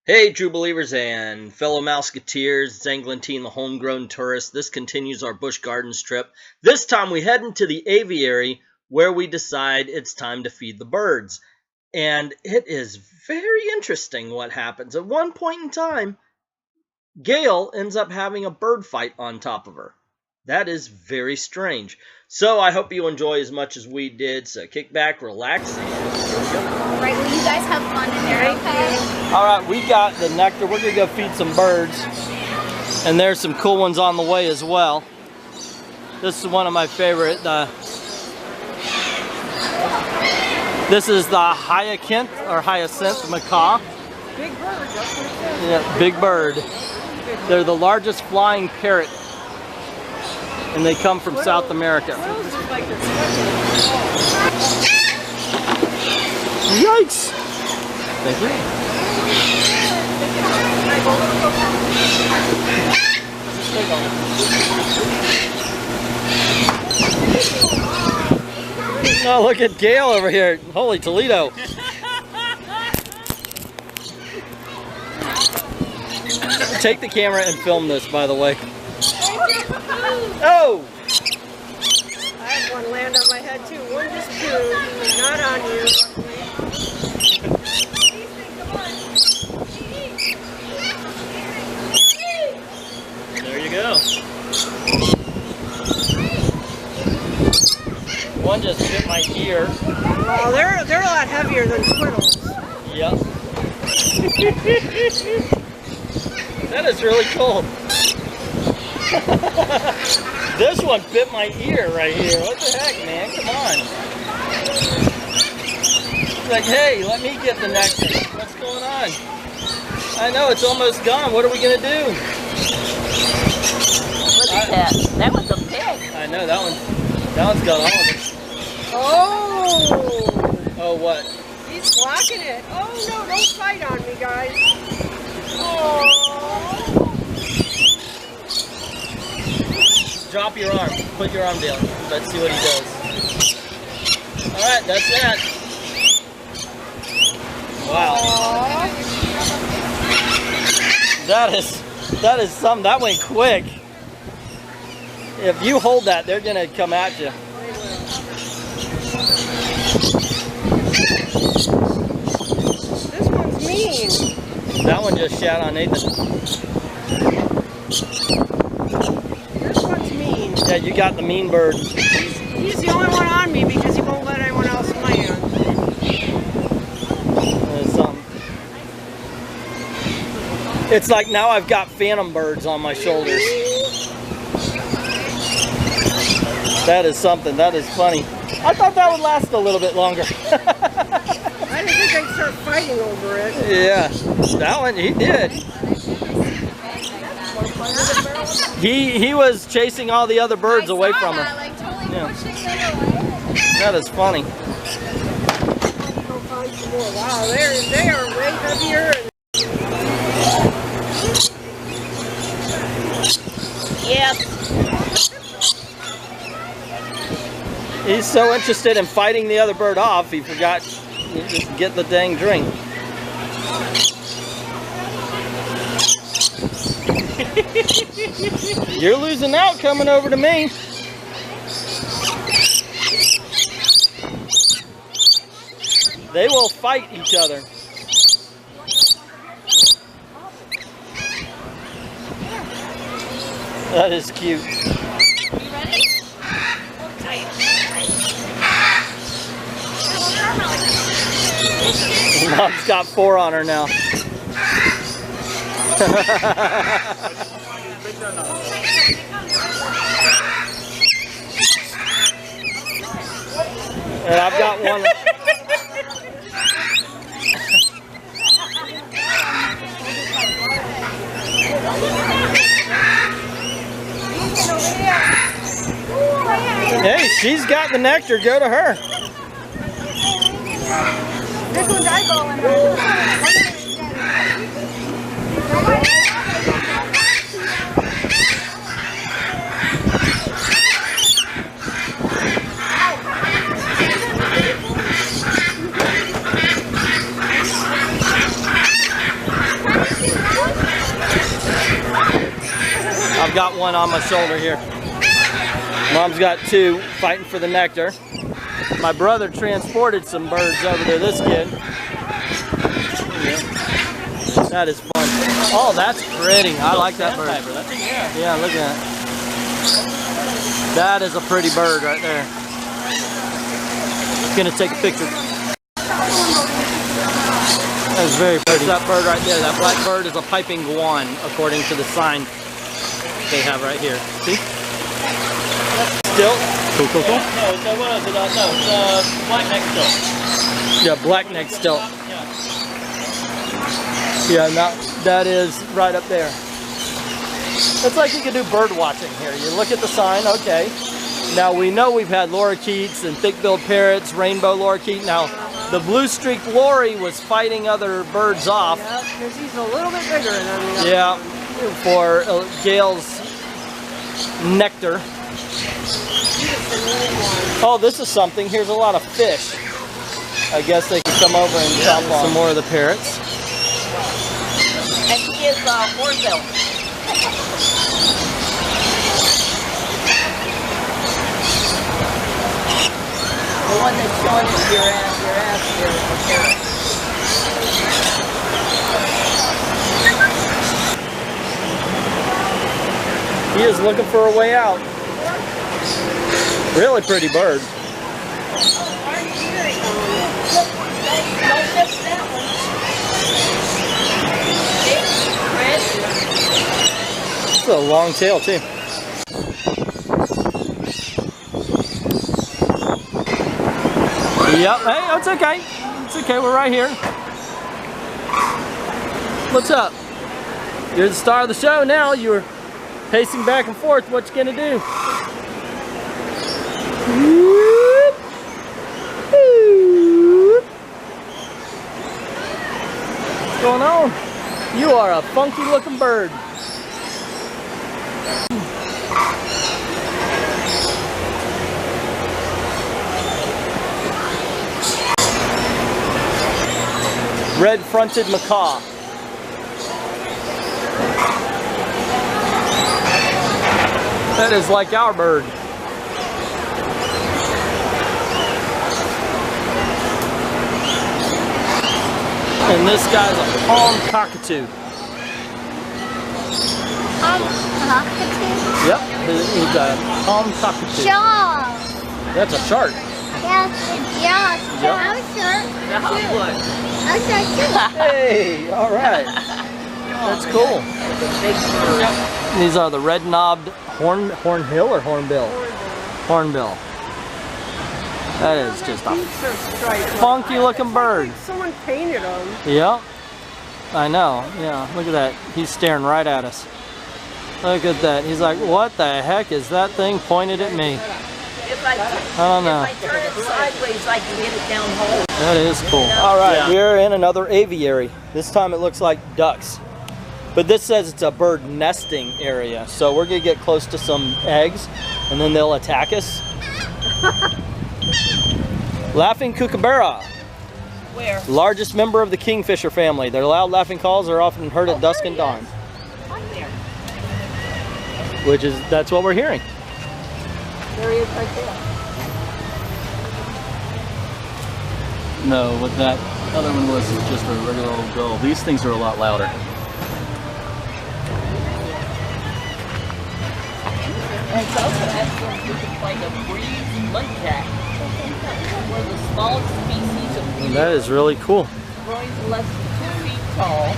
Hey, true believers and fellow Mouseketeers, it's Anglantine, the homegrown tourist. This continues our Busch Gardens trip. This time we head into the aviary where we decide it's time to feed the birds. And it is very interesting what happens. At one point in time, Gail ends up having a bird fight on top of her. That is very strange. So I hope you enjoy as much as we did. So kick back, relax, and Right, well, you guys have fun in there, okay? all right, we got the nectar. We're gonna go feed some birds, and there's some cool ones on the way as well. This is one of my favorite. This is the hyacinth macaw. Big bird, that's what it says. Yeah, big bird. They're the largest flying parrot, and they come from South America. Yikes! Thank you. Oh, look at Gail over here. Holy Toledo. Take the camera and film this, by the way. Oh! I had one land on my head too. One just flew, not on you. There you go. One just bit my ear. Oh, they're a lot heavier than squirrels. Yep. That is really cool. This one bit my ear right here. What the heck, man? Come on. It's like, hey, let me get the nectar. What's going on? I know, it's almost gone. What are we going to do? Look at that. That was a pig. I know, that one's got all of it. Oh! Oh, what? He's blocking it. Oh no, don't fight on me, guys. Oh! Drop your arm. Put your arm down. Let's see what he does. Alright, that's that. Wow. That is something. That went quick. If you hold that, they're gonna come at you. This one's mean. That one just shat on Nathan. This one's mean. Yeah, you got the mean bird. He's the only one on me because he won't let anyone else land. There's something. It's like now I've got phantom birds on my shoulders. That is something. That is funny. I thought that would last a little bit longer. I didn't think I'd start fighting over it. Yeah, that one, he did. He was chasing all the other birds away from her. Like, totally Yeah. pushing it away. That is funny. Go find some more. Wow, they are way heavier. Yes. He's so interested in fighting the other bird off, he forgot to just get the dang drink. You're losing out coming over to me. They will fight each other. That is cute. You ready? Hold tight. Mom's got 4 on her now. And I've got one. Hey, she's got the nectar. Go to her. This one's eyeballing. got one on my shoulder here. Mom's got two fighting for the nectar. My brother transported some birds over to this kid. That is fun. Oh, that's pretty. I like that bird. Yeah, look at that. That is a pretty bird right there. Gonna take a picture. That is very pretty. That bird right there. That black bird is a piping guan, according to the sign they have right here. See? Stilt. Cool, cool, cool. No, it's black-necked stilt. Yeah, black-necked stilt. Yeah, that is right up there. It's like you can do bird watching here. You look at the sign, okay. Now we know we've had lorikeets and thick-billed parrots, rainbow lorikeet. Now the blue-streaked lory was fighting other birds off. Yeah, because he's a little bit bigger than the other. Yeah, for Gail's nectar. Oh, this is something. Here's a lot of fish. I guess they could come over and chop off some more of the parrots. And he is hornbill. The one that's showing your ass here. He is looking for a way out. Really pretty bird. It's a long tail too. Yep, hey, it's okay. It's okay, we're right here. What's up? You're the star of the show now. You're pacing back and forth. What you gonna do? Whoop. Whoop. What's going on? You are a funky looking bird. Red-fronted macaw. That is like our bird. And this guy's a palm cockatoo. Palm cockatoo? Yep, he's a palm cockatoo. Shark. That's a shark. Yes, yes. Yep. I'm sure. I'm sure too. Hey, all right. That's cool. These are the red-knobbed hornbill or hornbill? Hornbill. That is just a funky looking bird. Someone painted them. Yep. I know. Yeah, look at that. He's staring right at us. Look at that. He's like, what the heck is that thing pointed at me? I don't know. If I turn it sideways, I can get it down hole. That is cool. All right, we're in another aviary. This time it looks like ducks. But this says it's a bird nesting area. So we're gonna get close to some eggs and then they'll attack us. Laughing kookaburra. Where? Largest member of the kingfisher family. Their loud laughing calls are often heard at dusk and dawn. That's what we're hearing. There he is right there. No, what that other one was is just a regular old gull. These things are a lot louder. And it's also excellent you can find a breed muntjac. One of the smallest species of breed. That is really cool. Growing to less than 2 feet tall.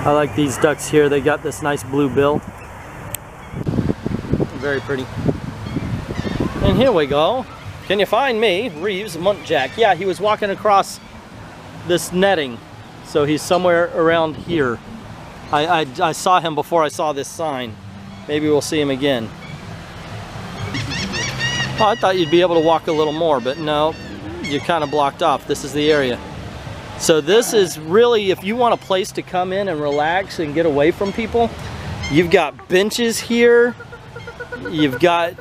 I like these ducks here. They got this nice blue bill. Very pretty. And here we go. Can you find me? Reeves muntjac. Yeah, he was walking across this netting. So he's somewhere around here. I saw him before I saw this sign. Maybe we'll see him again. Oh, I thought you'd be able to walk a little more, but no, you're kind of blocked off. This is the area. So this is really, if you want a place to come in and relax and get away from people, you've got benches here. You've got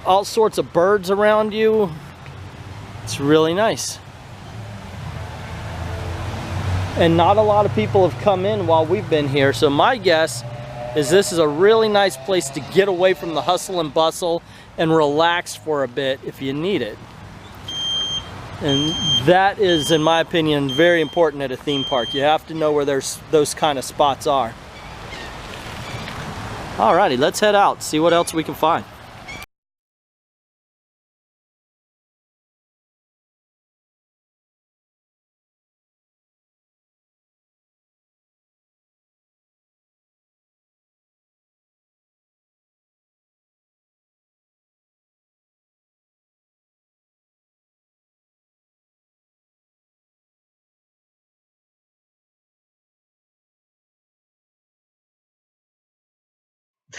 all sorts of birds around you. It's really nice. And not a lot of people have come in while we've been here. So my guess is this is a really nice place to get away from the hustle and bustle and relax for a bit if you need it. And that is, in my opinion, very important at a theme park. You have to know where those kind of spots are. Alrighty, let's head out, see what else we can find.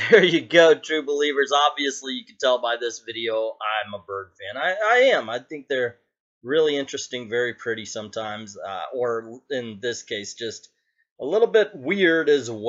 There you go, true believers. Obviously, you can tell by this video I'm a bird fan. I am. I think they're really interesting, very pretty sometimes, or in this case, just a little bit weird as well.